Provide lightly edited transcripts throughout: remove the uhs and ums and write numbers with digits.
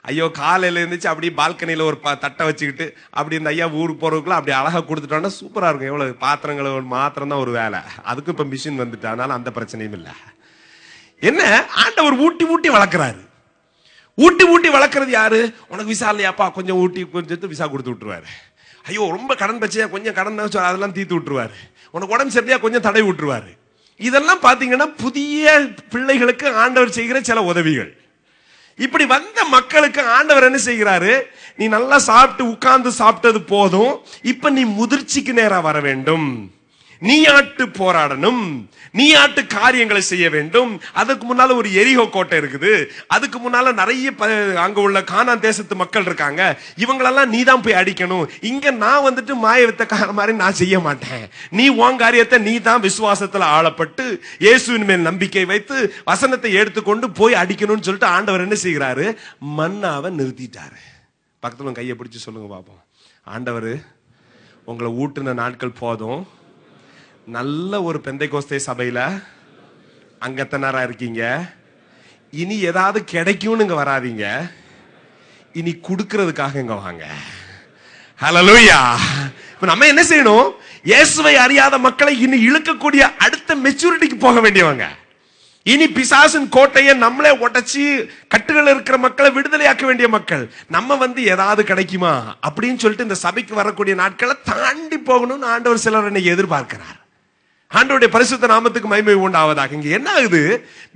ஐயோ காலையில இருந்துச்சு அப்படியே பால்கனியில ஒரு தட்டை வச்சுக்கிட்டு அப்படி இந்த ஐயா ஊருக்கு போறதுக்குள்ள அப்படி அழகா கொடுத்துட்டோம்னா சூப்பரா இருக்கும். எவ்வளவு பாத்திரங்களை மாத்திரம் தான் ஒரு வேலை, அதுக்கு இப்ப மிஷின் வந்துட்டு, அதனால அந்த பிரச்சனையும் இல்லை. என்ன ஆண்டவர் ஊட்டி ஊட்டி வளர்க்கிறாரு. ஊட்டி ஊட்டி வளர்க்கறது யாரு? உனக்கு விசா இல்லையாப்பா, கொஞ்சம் ஊட்டி கொஞ்சம் விசா கொடுத்து விட்டுருவாரு. ஐயோ ரொம்ப கடன் பிரச்சனையா, கொஞ்சம் கடன் அதெல்லாம் தீர்த்து விட்டுருவாரு. உனக்கு உடம்பு சரியா, கொஞ்சம் தடை விட்டுருவாரு. இதெல்லாம் பாத்தீங்கன்னா புதிய பிள்ளைகளுக்கு ஆண்டவர் செய்கிற சில உதவிகள். இப்படி வந்த மக்களுக்கு ஆண்டவர் என்ன செய்கிறாரு? நீ நல்லா சாப்பிட்டு உட்கார்ந்து சாப்பிட்டது போதும், இப்ப நீ முதிர்ச்சிக்கு நேரா வர வேண்டும், நீ ஆட்டு போராடணும், நீ ஆட்டு காரியங்களை செய்ய வேண்டும். அதுக்கு முன்னால ஒரு எரிகோ கோட்டை இருக்குது, அதுக்கு முன்னால நிறைய அங்க உள்ள கானான் தேசத்து மக்கள் இருக்காங்க, இவங்களெல்லாம் நீ தான் போய் அடிக்கணும். இங்க நான் வந்துட்டு மாய வித்தக்கார மாதிரி நான் செய்ய மாட்டேன், நீ உன் காரியத்தை நீ தான் விசுவாசத்துல ஆளப்பட்டு இயேசுவின் மேல் நம்பிக்கை வைத்து வசனத்தை எடுத்துக்கொண்டு போய் அடிக்கணும்னு சொல்லிட்டு ஆண்டவர் என்ன செய்கிறாரு? மன்னாவை நிறுத்திட்டாரு. பக்கத்துல கையை பிடிச்சு சொல்லுங்க பாப்போம், ஆண்டவர் உங்களை ஊட்டுன நாட்கள் போதும், நல்ல ஒரு பெந்தைகோஸ்தே சபையில அங்கத்தனாரா இருக்கீங்க, இனி ஏதாவது கிடைக்கும்னு இங்க வராதீங்க, இனி கொடுக்கிறதுக்காக இங்க வாங்க. ஹல்லேலூயா. இப்ப நம்ம என்ன செய்யணும்? இயேசுவை அறியாத மக்களை இனி இழுக்கக்கூடிய அடுத்த மெச்சூரிட்டிக்கு போக வேண்டியவங்க. இனி பிசாசின் கோட்டையை நம்மளே உடைச்சி கட்டுகள் இருக்கிற மக்களை விடுதலையாக்க வேண்டிய மக்கள். நம்ம ஏதாவது கிடைக்குமா அப்படின்னு சொல்லிட்டு இந்த சபைக்கு வரக்கூடிய நாட்களை தாண்டி போகணும்னு ஆண்டவர் சிலர் என்னை எதிர்பார்க்கிறார். ஆண்டவருடைய பரிசுத்த நாமத்துக்கு மகிமை உண்டாவதாக. இங்க என்ன ஆகுது?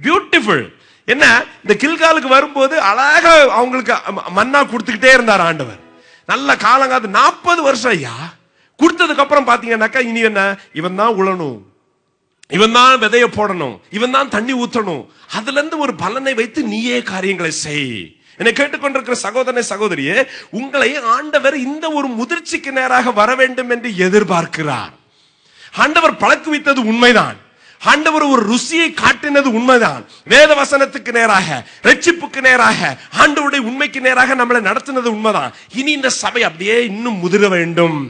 பியூட்டிஃபுல். என்ன, இந்த கில்காலுக்கு வரும்போது அழகா அவங்களுக்கு மன்னா கொடுத்துக்கிட்டே இருந்தார் ஆண்டவர். நல்ல காலங்காது 40 வருஷம் ஐயா கொடுத்ததுக்கு அப்புறம் பாத்தீங்கன்னாக்கா இனி என்ன, இவன் தான் உழணும், இவன் தான் விதைய போடணும், இவன் தான் தண்ணி ஊற்றணும், அதுல இருந்து ஒரு பலனை வைத்து நீயே காரியங்களை செய். என்னை கேட்டுக்கொண்டிருக்கிற சகோதரனை சகோதரியே, உங்களை ஆண்டவர் இந்த ஒரு முதிர்ச்சிக்கு நேராக வர வேண்டும் என்று எதிர்பார்க்கிறார். ஆண்டவர் பழக்குவித்தது உண்மைதான், ஆண்டவர் ஒரு ருசியை காட்டினது உண்மைதான். வேத வசனத்துக்கு நேராக, ரட்சிப்புக்கு நேராக, ஆண்டவருடைய உண்மைக்கு நேராக நம்மளை நடத்தினது உண்மைதான். இனி இந்த சபை அப்படியே இன்னும் முதிர வேண்டும்.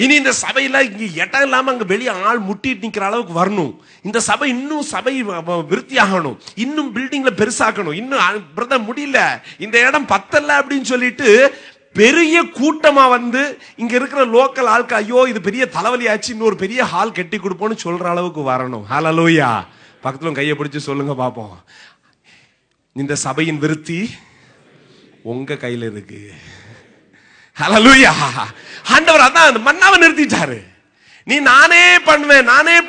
இனி இந்த சபையில இங்க இடம் இல்லாம அங்க வெளியே ஆள் முட்டிட்டு நிக்கிற அளவுக்கு வரணும். இந்த சபை இன்னும் சபை விருத்தியாகணும், இன்னும் பில்டிங்ல பெருசாக்கணும். இன்னும் முடியல, இந்த இடம் பத்தல அப்படின்னு சொல்லிட்டு பெரிய கூட்டமா இங்க இருக்கிற லோக்கல் ஆட்கள் ஐயோ இது பெரிய தலைவலியாச்சு, இன்னொரு பெரிய ஹால் கட்டி கொடுப்போம்னு சொல்ற அளவுக்கு வரணும். ஹல்லேலூயா. பக்கத்துல கையை பிடிச்சு சொல்லுங்க பாப்போம், இந்த சபையின் விருத்தி உங்க கையில இருக்கு. ஹல்லேலூயா. ஆண்டவர் அதான் மன்னாவை நிறுத்திட்டாரு. நீ நானே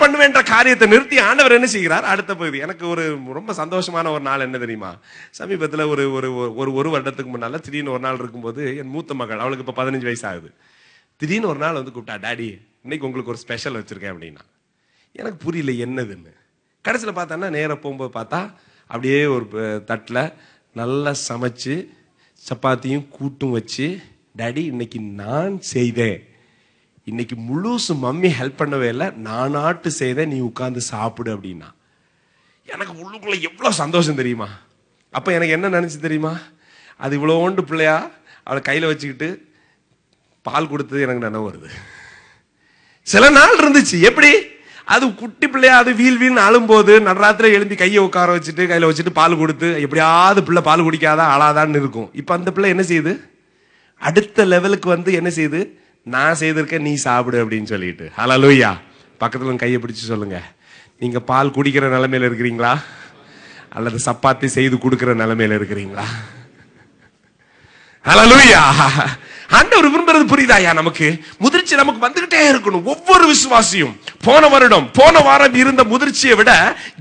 பண்ணுவேன்ற காரியத்தை நிறுத்தி ஆண்டவர் என்ன செய்கிறார்? அடுத்த பகுதி. எனக்கு ஒரு ரொம்ப சந்தோஷமான ஒரு நாள் என்ன தெரியுமா? சமீபத்தில் ஒரு வருடத்துக்கு முன்னால திடீர்னு ஒரு நாள் இருக்கும்போது என் மூத்த மகள், அவளுக்கு இப்ப 15 வயசு ஆகுது, திடீர்னு ஒரு நாள் கூப்பிட்டா, டாடி இன்னைக்கு உங்களுக்கு ஒரு ஸ்பெஷல் வச்சிருக்கேன் அப்படின்னா. எனக்கு புரியல என்னதுன்னு. கடைசியில் பார்த்தான்னா நேர போகும்போது பார்த்தா அப்படியே ஒரு தட்டில் நல்லா சமைச்சு சப்பாத்தியும் கூட்டும் வச்சு, டாடி இன்னைக்கு நான் செய்தேன், இன்னைக்கு முழுசு மம்மி ஹெல்ப் பண்ணவே இல்லை, நானாட்டு செய்தேன், நீ உட்கார்ந்து சாப்பிடு அப்படின்னா. எனக்கு உள்ளுக்குள்ள எவ்வளவு சந்தோஷம் தெரியுமா? அப்ப எனக்கு என்ன நினைச்சு தெரியுமா? அது இவ்வளோண்டு பிள்ளையா அவளை கையில வச்சுக்கிட்டு பால் கொடுத்தது எனக்கு நினைவு வருது. சில நாள் இருந்துச்சு எப்படி, அது குட்டி பிள்ளையா அது வீல்னு அழும்போது நடராத்திரி எழும்பி கையை உட்கார வச்சுட்டு கையில வச்சுட்டு பால் கொடுத்து எப்படியாவது பிள்ளை பால் குடிக்காதா அழாதான்னு இருக்கும். இப்ப அந்த பிள்ளை என்ன செய்யுது? அடுத்த லெவலுக்கு என்ன செய்யுது? நான் செய்திருக்கேன், நீ சாப்பிடு அப்படின்னு சொல்லிட்டு. ஹல்லேலூயா. பக்கத்துல கையை பிடிச்சு சொல்லுங்க, நீங்க பால் குடிக்கிற நிலைமையில இருக்கிறீங்களா அல்லது சப்பாத்தி செய்து கொடுக்கிற நிலைமையில இருக்கிறீங்களா? ஹல்லேலூயா. ஆண்டவர் விரும்புறது புரியுதாயா? நமக்கு முதிர்ச்சி நமக்கு வந்துகிட்டே இருக்கணும். ஒவ்வொரு விசுவாசியும் போன வாரம் இருந்த முதிர்ச்சியை விட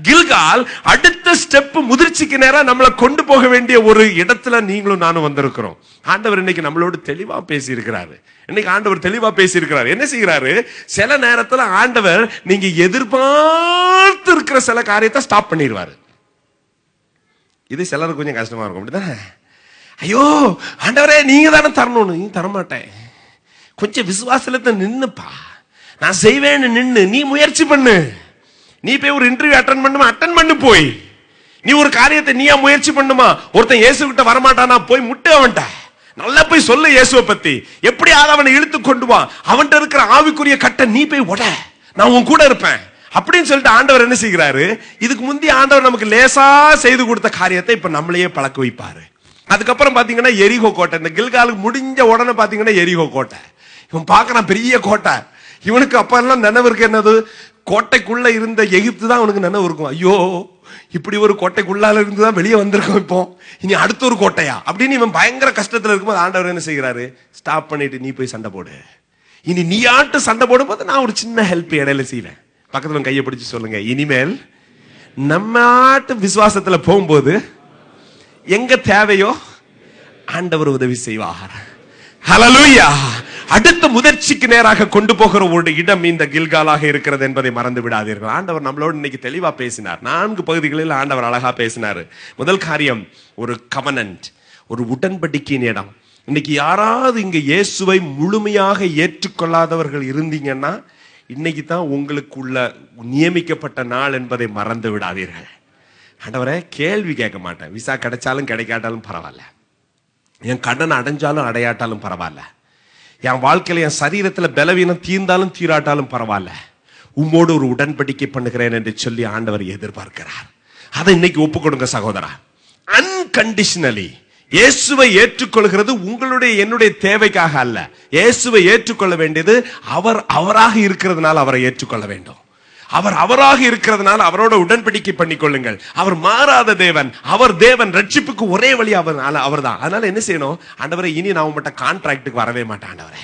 கில்கால் அடுத்த ஸ்டெப் முதிர்ச்சிக்கு நேரா நம்மளை கொண்டு போக வேண்டிய ஒரு இடத்துல நீங்களும் நானும் வந்திருக்கிறோம். ஆண்டவர் இன்னைக்கு நம்மளோடு தெளிவா பேசி இருக்கிறாரு. இன்னைக்கு ஆண்டவர் தெளிவா பேசி இருக்கிறாரு. என்ன செய்கிறாரு? சில நேரத்துல ஆண்டவர் நீங்க எதிர்பார்த்து இருக்கிற சில காரியத்தை ஸ்டாப் பண்ணிடுவாரு. இது சிலருக்கு கொஞ்சம் கஷ்டமா இருக்கும், அப்படிதானே? ஐயோ ஆண்டவரே நீங்க தானே தரணும்னு. நீ தரமாட்டேன், கொஞ்சம் விசுவாசத்தை நின்னுப்பா, நான் செய்வேன்னு நின்னு நீ முயற்சி பண்ணு. நீ போய் ஒரு இன்டர்வியூ அட்டன் பண்ணு, போய் நீ ஒரு காரியத்தை நீயா முயற்சி பண்ணுமா. ஒருத்தன் இயேசு கிட்ட வரமாட்டானா, போய் முட்டு அவன்கிட்ட நல்லா போய் சொல்லு இயேசுவை பத்தி, எப்படியாவது அவனை இழுத்து கொண்டு வா, அவன்கிட்ட இருக்கிற ஆவிக்குரிய கட்டை நீ போய் உட, நான் உன் கூட இருப்பேன் அப்படின்னு சொல்லிட்டு ஆண்டவர் என்ன செய்கிறாரு? இதுக்கு முந்தைய ஆண்டவர் நமக்கு லேசா செய்து கொடுத்த காரியத்தை இப்ப நம்மளையே பழக்க வைப்பாரு. அதுக்கப்புறம் பாத்தீங்கன்னா எரிகோ கோட்டை. இந்த கில்காலுக்கு முடிஞ்ச உடனே பாத்தீங்கன்னா எரிகோ கோட்டை. இவன் பாக்குறான் பெரிய கோட்டை. இவனுக்கு அப்ப எல்லாம் நினைவு இருக்கு என்னது, கோட்டைக்குள்ள இருந்த எகிப்து தான் அவனுக்கு நினைவு இருக்கும். ஐயோ இப்படி ஒரு கோட்டைக்குள்ளால இருந்துதான் வெளியே வந்திருக்கோம், இப்போ இனி அடுத்த ஒரு கோட்டையா அப்படின்னு இவன் பயங்கர கஷ்டத்துல இருக்கும்போது ஆண்டவர் என்ன செய்கிறாரு, ஸ்டாப் பண்ணிட்டு நீ போய் சண்டை போடு. இனி நீ ஆட்டு சண்டை போடும்போது நான் ஒரு சின்ன ஹெல்ப் இடையில செய்வேன். பக்கத்துல கையை பிடிச்சு சொல்லுங்க, இனிமேல் நம்ம ஆட்டு விசுவாசத்துல போகும்போது எங்க தேவையோ ஆண்டவர் உதவி செய்வார். ஹல்லேலூயா. அடுத்த முதிர்ச்சிக்கு நேராக கொண்டு போகிற ஒரு இடம் இந்த கில்காலாக இருக்கிறது என்பதை மறந்து விடாதீர்கள். ஆண்டவர் நம்மளோடு இன்னைக்கு தெளிவா பேசினார். 4 பகுதிகளில் ஆண்டவர் அழகா பேசினார். முதல் காரியம் ஒரு கவனன்ட், ஒரு உடன்படிக்கையின் இடம். இன்னைக்கு யாராவது இங்க இயேசுவை முழுமையாக ஏற்றுக்கொள்ளாதவர்கள் இருந்தீங்கன்னா இன்னைக்கு தான் உங்களுக்குள்ள நியமிக்கப்பட்ட நாள் என்பதை மறந்து விடாதீர்கள். ஆண்டவரே கேள்வி கேட்க மாட்டேன், விசா கிடைச்சாலும் கிடைக்காட்டாலும் பரவாயில்ல, என் கடன் அடைஞ்சாலும் அடையாட்டாலும் பரவாயில்ல, என் வாழ்க்கையில என் சரீரத்துல பலவீனம் தீர்ந்தாலும் தீராட்டாலும் பரவாயில்ல, உம்மோடு ஒரு உடன்படிக்கை பண்ணுகிறேன் என்று சொல்லி ஆண்டவர் எதிர்பார்க்கிறார். அதை இன்னைக்கு ஒப்பு கொடுங்க சகோதரா. அன்கண்டிஷனலி இயேசுவை ஏற்றுக்கொள்கிறது உங்களுடைய என்னுடைய தேவைக்காக அல்ல. இயேசுவை ஏற்றுக்கொள்ள வேண்டியது அவராக இருக்கிறதுனால அவரை ஏற்றுக்கொள்ள வேண்டும். அவராக இருக்கிறதுனால அவரோட உடன்படிக்கை பண்ணிக்கொள்ளுங்கள். அவர் மாறாத தேவன், அவர் தேவன், ரட்சிப்புக்கு ஒரே வழி அவர் தான். அதனால என்ன செய்யணும், ஆண்டவரே இனி நான் உங்கள்கிட்ட கான்ட்ராக்டுக்கு வரவே மாட்டேன் ஆண்டவரே,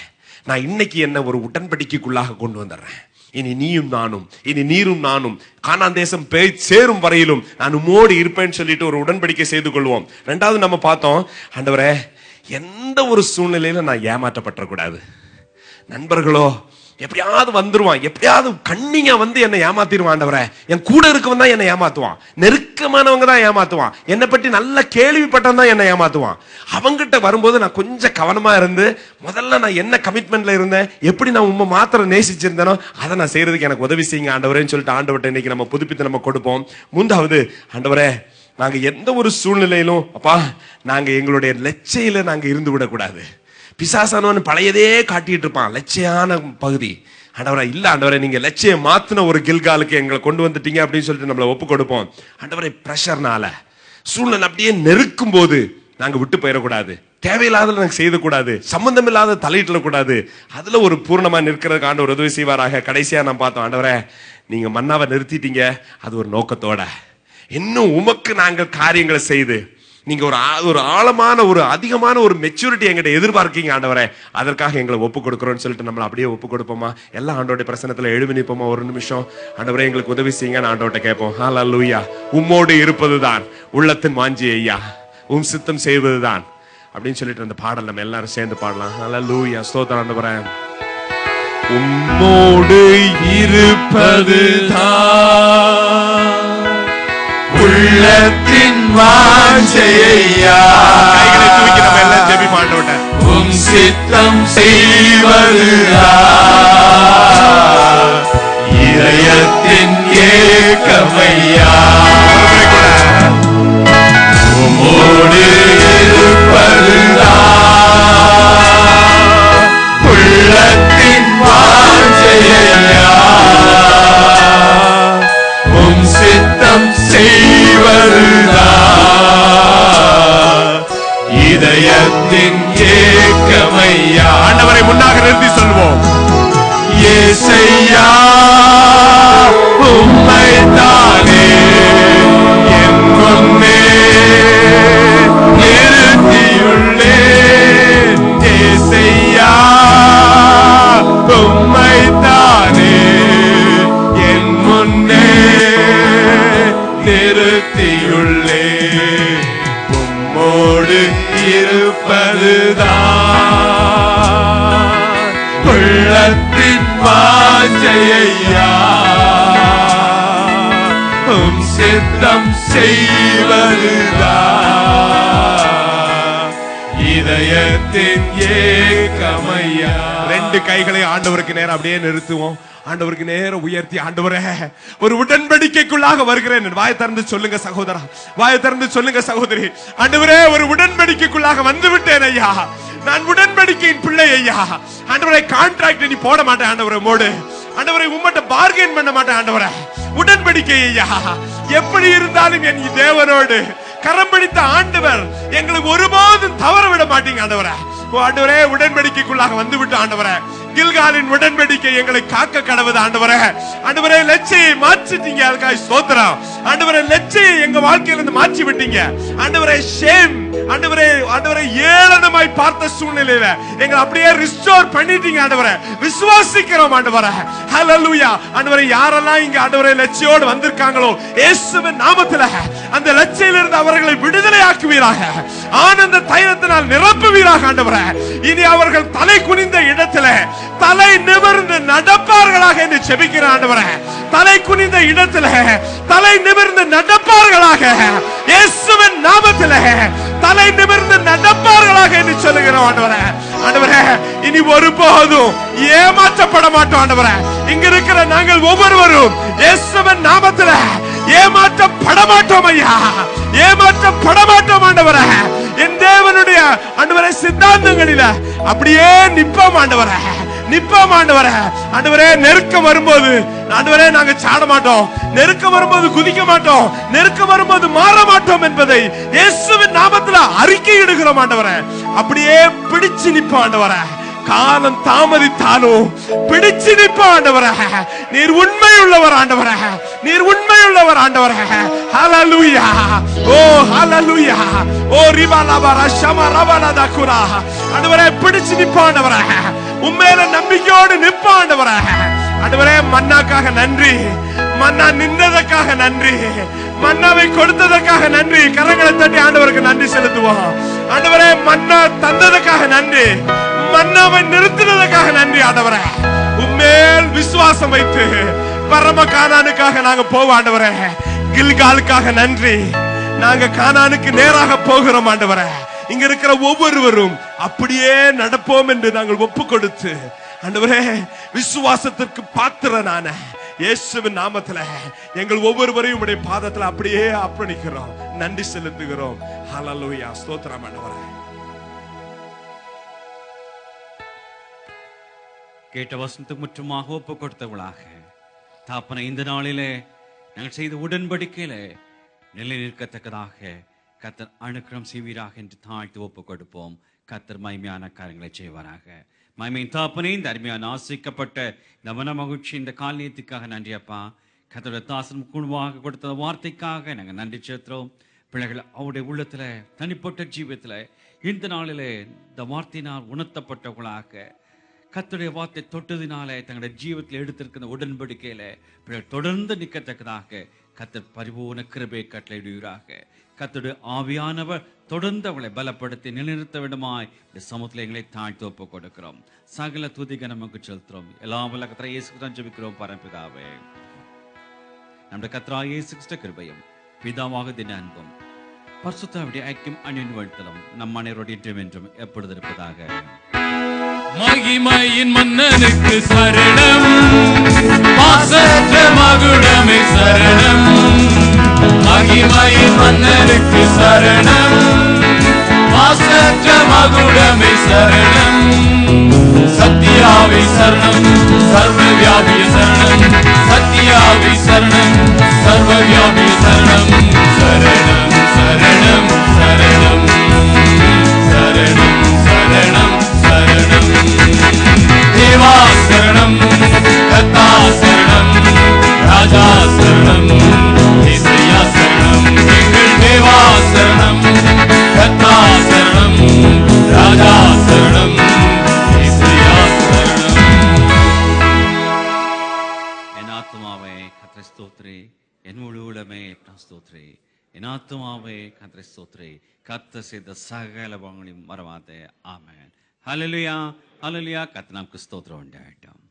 நான் இன்னைக்கு என்ன ஒரு உடன்படிக்கைக்குள்ளாக கொண்டு வந்துடுறேன். இனி நீயும் நானும், இனி நீரும் நானும் கானான் தேசம் சேரும் வரையிலும் நான் உம்மோடு இருப்பேன்னு சொல்லிட்டு ஒரு உடன்படிக்கை செய்து கொள்வோம். 2வது நம்ம பார்த்தோம், ஆண்டவரே எந்த ஒரு சூழ்நிலையில நான் ஏமாற்றப்படக்கூடாது. நண்பர்களோ எப்படியாவது வந்துருவான், எப்படியாவது கண்ணிங்க வந்து என்னை ஏமாத்திடுவான் ஆண்டவரே. என் கூட இருக்கவன் தான் என்னை ஏமாத்துவான், நெருக்கமானவங்க தான் ஏமாத்துவான், என்னை பற்றி நல்ல கேள்விப்பட்டவன் தான் என்னை ஏமாத்துவான். அவங்கிட்ட வரும்போது நான் கொஞ்சம் கவனமா இருந்து, முதல்ல நான் என்ன கமிட்மெண்ட்ல இருந்தேன், எப்படி நான் உண்மை மாத்திரம் நேசிச்சிருந்தேனோ அதை நான் செய்யறதுக்கு எனக்கு உதவி செய்யுங்க ஆண்டவரேன்னு சொல்லிட்டு ஆண்டவர்கிட்ட இன்னைக்கு நம்ம புதுப்பித்து நம்ம கொடுப்போம். 3வது, ஆண்டவரே நாங்க எந்த ஒரு சூழ்நிலையிலும் அப்பா நாங்க எங்களுடைய லட்சையில நாங்க இருந்து விடக்கூடாது. பிசாசானவன் பழையதே காட்டிட்டு இருப்பான், லட்சியான பகுதி. ஆண்டவரே இல்ல ஆண்டவரே, நீங்க லட்சியம் மாத்தின ஒரு கில்காலுக்கு எங்களை கொண்டு வந்துட்டீங்க அப்படின்னு சொல்லிட்டு நம்மளை ஒப்பு கொடுப்போம். ஆண்டவரே பிரஷர்னால சூழ்நிலை அப்படியே நெருக்கும் போது நாங்க விட்டு போயிடக்கூடாது, தேவையில்லாத நாங்க செய்யக்கூடாது, சம்பந்தம் இல்லாத தலையிட கூடாது. அதுல ஒரு பூர்ணமா நிற்கிறதுக்கு ஆண்டவர் உதவி செய்வாராக. கடைசியா நான் பார்த்தோம், ஆண்டவரே நீங்க மன்னாவை நிறுத்திட்டீங்க, அது ஒரு நோக்கத்தோட இன்னும் உமக்கு நாங்கள் காரியங்களை செய்து நீங்க ஒரு ஆழமான ஒரு அதிகமான ஒரு மெச்சூரிட்டி எங்கிட்ட எதிர்பார்க்கீங்க ஆண்டவரே, அதற்காக எங்களை ஒப்பு கொடுக்கிறோம்னு சொல்லிட்டு நம்மள அப்படியே ஒப்பு கொடுப்போமா? எல்லாம் ஆண்டோடைய பிரசன்னத்துல எழுதி நிற்போமா? ஒரு நிமிஷம் ஆண்டவரே எங்களுக்கு உதவி செய்யுங்க ஆண்டவர்கிட்ட கேட்போம். ஹல்லேலூயா. உம்மோடு இருப்பதுதான் உள்ளத்தின் வாஞ்சி ஐயா, உம் சித்தம் செய்வதுதான் அப்படின்னு சொல்லிட்டு அந்த பாடல் நம்ம எல்லாரும் சேர்ந்து பாடலாம். ஹல்லேலூயா. ஸ்தோத்திரம் ஆண்டவரே. உம்மோடு இருப்பதுதான் உள்ளத்தின் வாஞ்சையா, கைகளை தூக்கி நம்ம எல்லாம் ஜெபி பாடோட, உம் சித்தம் செய்வதுதான் இதயத்தின் ஏக்கமையா, உம்மோடு இருப்பதுதான் உள்ளத்தின் வாஞ்சையா, உம் சித்தம் செய்வதுதான் இதயத்தின் ஏக்கமையா. ஆண்டவரை முன்னாக நிறுத்தி சொல்வோம். ஏசையா உம்மை தானே என் முன்னே நிறுத்தியுள்ளேன். ஏசையா உம்மை தானே என் முன்னே நிறுத்தியுள்ளேன். உம்மோடு இருப்பதுதான் உள்ளத்தின் வாஞ்சையா, உம் சித்தம் செய்வதுதான் இதயத்தின் ஏக்கமையா. 2 கைகளை ஆண்டவருக்கு நேரம் அப்படியே நிறுத்துவோம். ஆண்டவருக்கு நேரம் உயர்த்தி, ஆண்டவரே ஒரு உடன்படிக்கைக்குள்ளாக வருகிறேன். வாயை திறந்து சொல்லுங்க சகோதரா, வாயை திறந்து சொல்லுங்க சகோதரி. ஆண்டவரே ஒரு உடன்படிக்கைக்குள்ளாக வந்து விட்டேன் ஐயா, நான் உடன்படிக்கையின் பிள்ளை ஐயா. ஆண்டவரே கான்ட்ராக்ட் நீ போட மாட்டேன் ஆண்டவரே மோடு, ஆண்டவரை உம்மட்ட பார்கெயின் பண்ண மாட்டேன் ஆண்டவரே. உடன்படிக்கை ஐயா, எப்படி இருந்தாலும் என் தேவனோடு கரம் பிடித்த ஆண்டவர் எங்களை ஒருபோதும் தவற விட மாட்டீங்க ஆண்டவரே. ஆண்டவரே, உடன்படிக்கைக்குள்ளாக வந்து விட்டு ஆண்டவரே, கில்காலின் உடன்படிக்கை எங்களை காக்க கடவுது ஆண்டவரே. ஆண்டவரே, லட்சியை மாற்றிட்டீங்க, அதுக்காக ஸ்தோத்திரம் ஆண்டவரே. லட்சியை எங்க வாழ்க்கையில இருந்து மாற்றி விட்டீங்க ஆண்டவரே. ஷேம் ஆண்டவரே, ஆண்டவரே, ஏளனமாய் பார்த்த சூழ்நிலையில எங்களை அப்படியே ரிஸ்டோர் பண்ணிட்டீங்க ஆண்டவரே. விசுவாசிக்கிறோம் ஆண்டவரே. ஹல்லேலூயா ஆண்டவரே. யாரெல்லாம் இங்க ஆண்டவரே லட்சியோடு வந்திருக்காங்களோ, இயேசுவின் நாமத்தில அந்த லட்சியிலிருந்து அவர்களை விடுதலை ஆக்குவீராக, ஆனந்த தைலத்தினால் நிரப்புவீராக ஆண்டவரே. இனி அவர்கள் தலை குனிந்த இடத்துல தலை நிமிர்ந்து நடப்பார்களாக என்று ஜெபிக்கிறேன் ஆண்டவரே. தலை குனிந்த இடத்துல தலை நிமிர்ந்து நடப்பார்களாக, இயேசுவின் நாமத்திலே தலை நிமிர்ந்து நடப்பார்களாக என்று சொல்லுகிறோம் ஆண்டவரே. ஆண்டவரே, இனி ஒருபோதும் ஏமாற்றப்பட மாட்டோம் ஆண்டவரே. இங்க இருக்கிற நாங்கள் ஒவ்வொருவரும் இயேசுவின் நாமத்திலே ஏமாற்றப்பட மாட்டோம் ஐயா, ஏமாற்றப்பட மாட்டோம் ஆண்டவரே. என் தேவனுடைய ஆண்டவரே சித்தாந்தங்களில அப்படியே நிப்போம் ஆண்டவரே, நிப்போம் ஆண்டவரே. ஆண்டவரே, நெருக்கம் வரும்போது ஆண்டவரே நாங்க சாட மாட்டோம், நெருக்கம் வரும்போது குதிக்க மாட்டோம், நெருக்கம் வரும்போது மாற மாட்டோம் என்பதை இயேசுவின் நாமத்தில் அறிக்கையிடுகிறோம் ஆண்டவரே. அப்படியே பிடிச்சு நிப்போம் ஆண்டவரே. காலம் தாமதித்தாலும் பிடிச்சு நிப்போம் ஆண்டவரே. நீர் உண்மை உள்ளவர் ஆண்டவரே, நீர் உண்மை உள்ளவர் ஆண்டவரே. ஹல்லேலூயா, ஓ ஹல்லேலூயா, ஓ ரிபாலபர ஷமரபலதகுரா. ஆண்டவரே, பிடிச்சு நிப்போம் ஆண்டவரே, உண்மையில நம்பிக்கையோடு நிப்போம் ஆண்டவரே. ஆண்டவரே, மன்னாக்காக நன்றி, மன்னா நின்றதற்காக நன்றி, மன்னாவை கொடுத்ததற்காக நன்றி. கரங்களை தட்டி ஆண்டவருக்கு நன்றி செலுத்துவோம். ஆண்டவரே, மன்னா தந்ததற்காக நன்றி, மன்னாவை நிறுத்தினதற்காக நன்றி ஆண்டவரே. உம்மேல் விசுவாசம் வைத்து பரம கானானுக்காக நாங்க போவோம் ஆண்டவரே. கில்காலுக்காக நன்றி, நாங்க கானானுக்கு நேராக போகிறோம் ஆண்டவரே. இங்க இருக்கிற ஒவ்வொருவரும் அப்படியே நடப்போம் என்று நாங்கள் ஒப்பு கொடுத்து ஆண்டவரே, விசுவாசத்திற்கு பாத்திரனான இயேசுவின் நாமத்துல எங்கள் ஒவ்வொருவரையும் உடைய பாதத்துல அப்படியே அர்ப்பணிக்கிறோம், நன்றி செலுத்துகிறோம். ஹல்லேலூயா, ஸ்தோத்திரம் ஆண்டவரே. கேட்ட வசனத்துக்கு முற்றுமாக ஒப்பு கொடுத்தவளாக தாப்பனை இந்த நாளிலே நாங்கள் செய்த உடன்படிக்கையில நிலை நிற்கத்தக்கதாக கர்த்தர் அனுக்கிரம் செய்வீராக என்று தாழ்த்து ஒப்பு கொடுப்போம். கர்த்தர் மகிமையான காரியங்களை செய்வாராக. மகிமையின் தாப்பனே, இந்த அருமையான ஆசிக்கப்பட்ட இந்த மன மகிழ்ச்சி இந்த காலனியத்துக்காக நன்றி அப்பா. கர்த்தருடைய தாசன் குழுவாக கொடுத்த வார்த்தைக்காக நாங்கள் நன்றி செலுத்துறோம். பிள்ளைகள் அவருடைய உள்ளத்துல தனிப்பட்ட ஜீவியத்துல இந்த நாளிலே இந்த வார்த்தையினால் உணர்த்தப்பட்டவர்களாக கர்த்தருடைய வார்த்தை தொட்டதினாலே தங்களுடைய ஜீவத்தில் எடுத்திருக்கிற உடன்படிக்கையில பிள்ளைகள் தொடர்ந்து நிற்கத்தக்கதாக கர்த்தர் பரிபூர்ண கிருபை கட்டளையிடுவீராக. கர்த்தருடைய ஆவியானவர் தொடர்ந்து அவளை பலப்படுத்தி நிலைநிறுத்த வேண்டுமாய் இந்த சமூகத்தில் எங்களை தாழ்த்து ஒப்பு கொடுக்கிறோம். சகல துதிக நமக்கு செலுத்துறோம். எல்லாம் வல்ல கர்த்தராகிய இயேசு கிறிஸ்துவின் ஜெபிக்கிறோம் பரம்பிதாவே. நம்முடைய கர்த்தராகிய இயேசு கிறிஸ்து கிருபையும் பிதாவாக தின அன்பும் பரிசுத்தாவிடைய ஐக்கியம் அன்பின் வாழ்த்தலும் நம் அனைவரோடு என்றும் எப்பொழுது இருப்பதாக. மகிமையின் மன்னனுக்கு சரணம், மாசற்ற மகுடமே சரணம். மகிமையின் மன்னனுக்கு சரணம், மாசற்ற மகுடமே சரணம். சத்தியாவி சரணம், சர்வவியாபி சரணம். சத்தியாவி சரணம், சர்வவியாபி சரணம். சரணம் சரணம் சரணம் சரணம் சரணம் சரணம். தேவா சரணம், கர்த்தா சரணம், ராஜா சரணம், இயேசுயா சரணம். எங்கள் தேவா சரணம், கர்த்தா சரணம், ராஜா சரணம், இயேசுயா சரணம். என் ஆத்துமாவே கர்த்தரை ஸ்தோத்திரி, என் முழு உள்ளமே ஸ்தோத்திரி. என் ஆத்துமாவே கர்த்தரை ஸ்தோத்திரி, கர்த்தர் செய்த சகல வாங்களையும் மறவாதே. ஆமென். ஹல்லேலூயா, ஹல்லேலூயா. கர்த்தர் நமக்கு ஸ்தோத்திரம் உண்டாகட்டும்.